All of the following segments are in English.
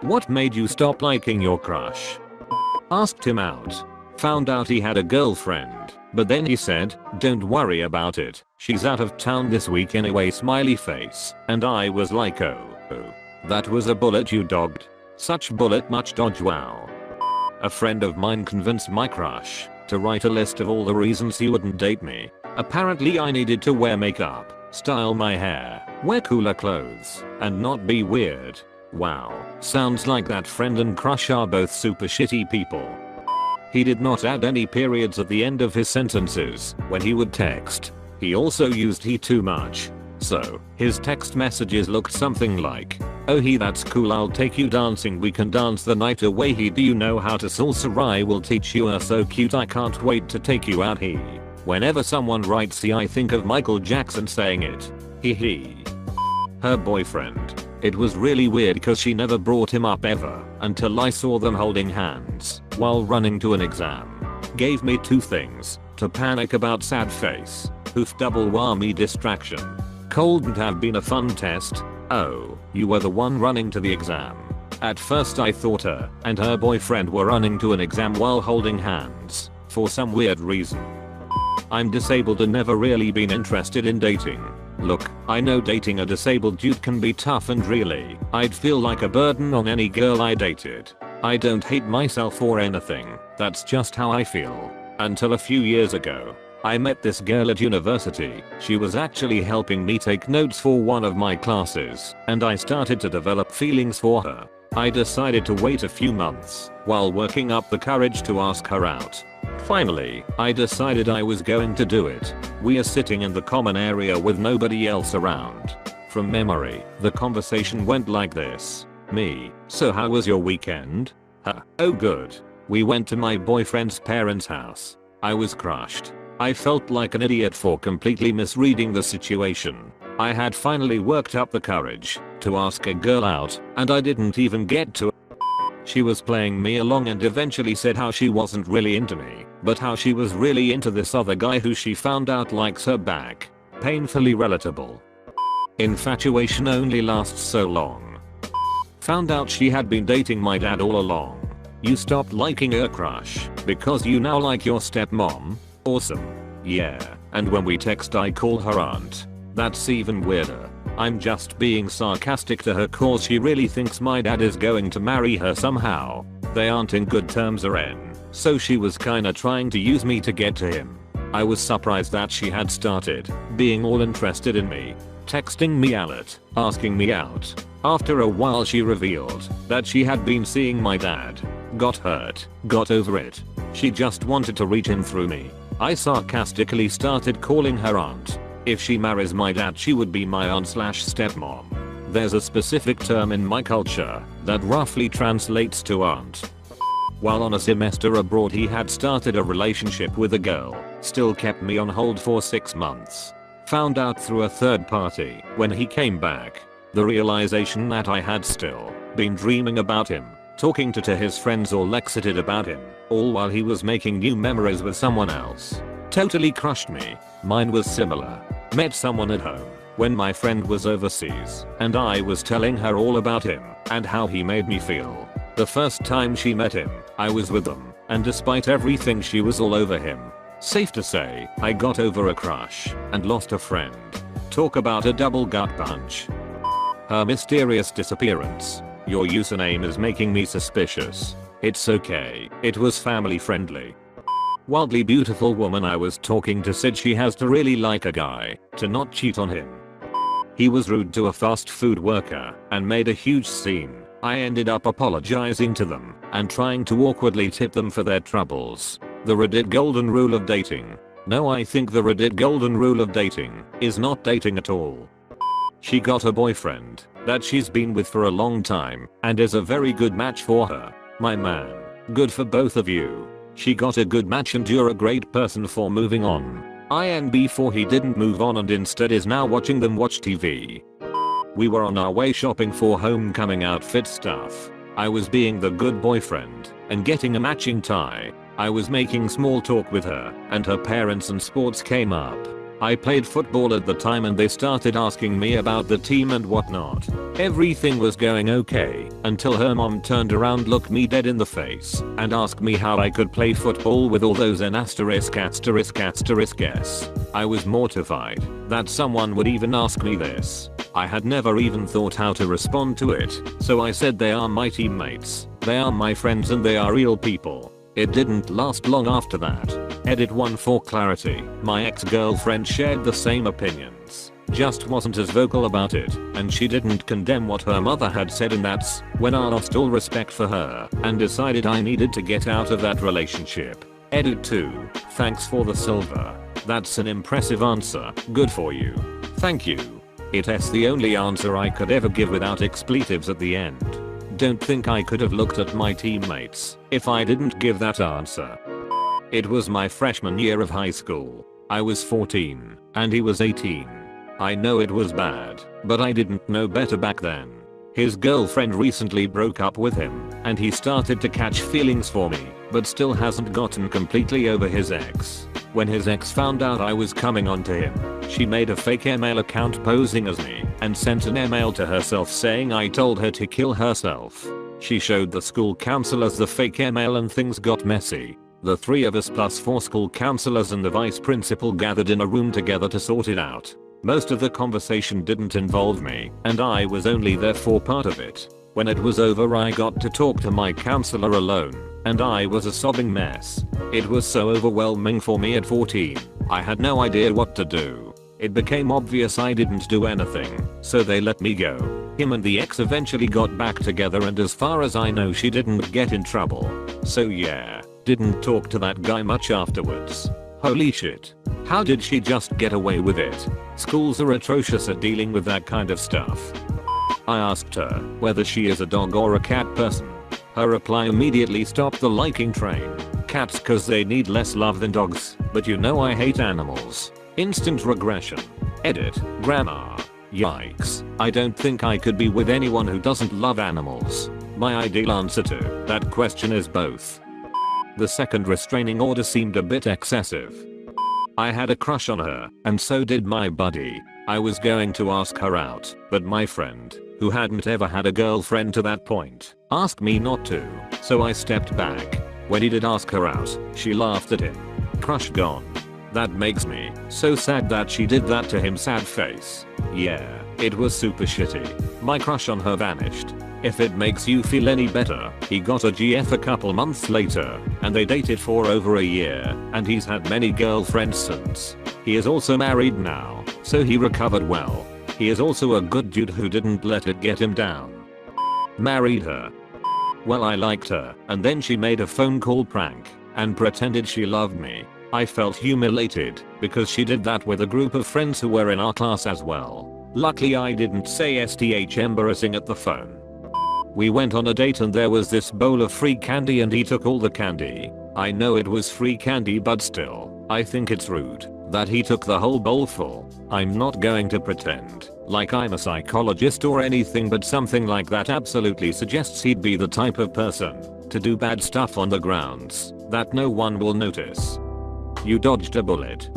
What made you stop liking your crush? Asked him out. Found out he had a girlfriend, but then he said, don't worry about it, she's out of town this week anyway, smiley face. And I was like, oh, that was a bullet you dodged. Such bullet much dodge, wow. A friend of mine convinced my crush to write a list of all the reasons he wouldn't date me. Apparently I needed to wear makeup, style my hair, wear cooler clothes, and not be weird. Wow, sounds like that friend and crush are both super shitty people. He did not add any periods at the end of his sentences when he would text. He also used he too much. So, his text messages looked something like, oh he that's cool, I'll take you dancing, we can dance the night away, he do you know how to salsa, I will teach you, are so cute, I can't wait to take you out, he. Whenever someone writes he, I think of Michael Jackson saying it. He. Her boyfriend. It was really weird because she never brought him up ever until I saw them holding hands while running to an exam. Gave me two things to panic about, sad face, oof, double whammy distraction. Couldn't have been a fun test. Oh, you were the one running to the exam. At first I thought her and her boyfriend were running to an exam while holding hands for some weird reason. I'm disabled and never really been interested in dating. Look, I know dating a disabled dude can be tough and really, I'd feel like a burden on any girl I dated. I don't hate myself or anything, that's just how I feel. Until a few years ago, I met this girl at university. She was actually helping me take notes for one of my classes, and I started to develop feelings for her. I decided to wait a few months while working up the courage to ask her out. Finally, I decided I was going to do it. We are sitting in the common area with nobody else around. From memory, the conversation went like this. Me, so how was your weekend? Huh, oh good. We went to my boyfriend's parents' house. I was crushed. I felt like an idiot for completely misreading the situation. I had finally worked up the courage to ask a girl out, and I didn't even get to. She was playing me along and eventually said how she wasn't really into me, but how she was really into this other guy who she found out likes her back. Painfully relatable. Infatuation only lasts so long. Found out she had been dating my dad all along. You stopped liking her crush because you now like your stepmom? Awesome. Yeah, and when we text I call her aunt. That's even weirder. I'm just being sarcastic to her cause she really thinks my dad is going to marry her somehow. They aren't in good terms or so she was kinda trying to use me to get to him. I was surprised that she had started being all interested in me, texting me a lot, asking me out. After a while she revealed that she had been seeing my dad. Got hurt, got over it. She just wanted to reach in through me. I sarcastically started calling her aunt. If she marries my dad she would be my aunt/stepmom. There's a specific term in my culture that roughly translates to aunt. While on a semester abroad he had started a relationship with a girl, still kept me on hold for 6 months. Found out through a third party when he came back. The realization that I had still been dreaming about him, talking to his friends or lexited about him, all while he was making new memories with someone else. Totally crushed me. Mine was similar. Met someone at home when my friend was overseas and I was telling her all about him and how he made me feel. The first time she met him, I was with them, and despite everything she was all over him. Safe to say, I got over a crush and lost a friend. Talk about a double gut punch. Her mysterious disappearance. Your username is making me suspicious. It's okay, it was family friendly. Wildly beautiful woman I was talking to said she has to really like a guy to not cheat on him. He was rude to a fast food worker and made a huge scene. I ended up apologizing to them and trying to awkwardly tip them for their troubles. The Reddit golden rule of dating. No, I think the Reddit golden rule of dating is not dating at all. She got a boyfriend that she's been with for a long time and is a very good match for her. My man. Good for both of you. She got a good match and you're a great person for moving on. INB for he didn't move on and instead is now watching them watch TV. We were on our way shopping for homecoming outfit stuff. I was being the good boyfriend and getting a matching tie. I was making small talk with her and her parents and sports came up. I played football at the time and they started asking me about the team and whatnot. Everything was going okay until her mom turned around, looked me dead in the face and asked me how I could play football with all those N asterisk asterisk asterisk s. I was mortified that someone would even ask me this. I had never even thought how to respond to it, so I said they are my teammates, they are my friends and they are real people. It didn't last long after that. Edit 1 for clarity, my ex-girlfriend shared the same opinions, just wasn't as vocal about it, and she didn't condemn what her mother had said, and that's when I lost all respect for her and decided I needed to get out of that relationship. Edit 2, thanks for the silver. That's an impressive answer, good for you. Thank you. It's the only answer I could ever give without expletives at the end. Don't think I could have looked at my teammates if I didn't give that answer. It was my freshman year of high school. I was 14 and he was 18. I know it was bad, but I didn't know better back then. His girlfriend recently broke up with him and he started to catch feelings for me, but still hasn't gotten completely over his ex. When his ex found out I was coming on to him, she made a fake email account posing as me and sent an email to herself saying I told her to kill herself. She showed the school counselors the fake email and things got messy. The 3 of us plus 4 school counselors and the vice principal gathered in a room together to sort it out. Most of the conversation didn't involve me, and I was only there for part of it. When it was over I got to talk to my counselor alone, and I was a sobbing mess. It was so overwhelming for me at 14. I had no idea what to do. It became obvious I didn't do anything, so they let me go. Him and the ex eventually got back together and as far as I know she didn't get in trouble. So yeah, didn't talk to that guy much afterwards. Holy shit. How did she just get away with it? Schools are atrocious at dealing with that kind of stuff. I asked her whether she is a dog or a cat person. Her reply immediately stopped the liking train. Cats cause they need less love than dogs, but you know I hate animals. Instant regression. Edit, grammar. Yikes. I don't think I could be with anyone who doesn't love animals. My ideal answer to that question is both. The second restraining order seemed a bit excessive. I had a crush on her, and so did my buddy. I was going to ask her out, but my friend, who hadn't ever had a girlfriend to that point, asked me not to, so I stepped back. When he did ask her out, she laughed at him. Crush gone. That makes me so sad that she did that to him, sad face. Yeah, it was super shitty. My crush on her vanished. If it makes you feel any better, he got a GF a couple months later, and they dated for over a year, and he's had many girlfriends since. He is also married now, so he recovered well. He is also a good dude who didn't let it get him down. Married her. Well, I liked her, and then she made a phone call prank, and pretended she loved me. I felt humiliated, because she did that with a group of friends who were in our class as well. Luckily I didn't say STH embarrassing at the phone. We went on a date and there was this bowl of free candy and he took all the candy. I know it was free candy, but still, I think it's rude that he took the whole bowl full. I'm not going to pretend like I'm a psychologist or anything, but something like that absolutely suggests he'd be the type of person to do bad stuff on the grounds that no one will notice. You dodged a bullet.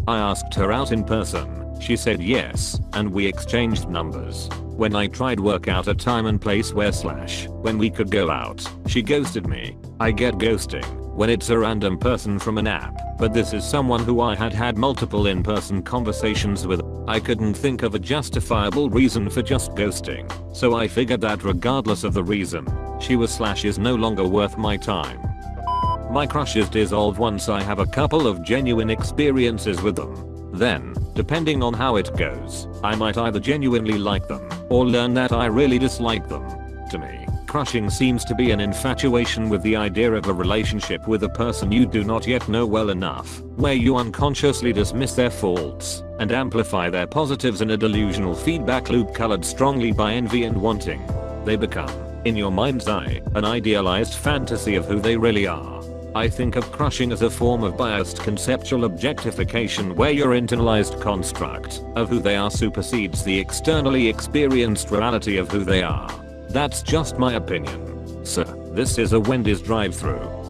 I asked her out in person. She said yes, and we exchanged numbers. When I tried work out a time and place when we could go out, she ghosted me. I get ghosting when it's a random person from an app, but this is someone who I had had multiple in-person conversations with. I couldn't think of a justifiable reason for just ghosting, so I figured that regardless of the reason, she was / is no longer worth my time. My crushes dissolve once I have a couple of genuine experiences with them. Then, depending on how it goes, I might either genuinely like them or learn that I really dislike them. To me, crushing seems to be an infatuation with the idea of a relationship with a person you do not yet know well enough, where you unconsciously dismiss their faults and amplify their positives in a delusional feedback loop colored strongly by envy and wanting. They become, in your mind's eye, an idealized fantasy of who they really are. I think of crushing as a form of biased conceptual objectification where your internalized construct of who they are supersedes the externally experienced reality of who they are. That's just my opinion. So, this is a Wendy's drive-thru.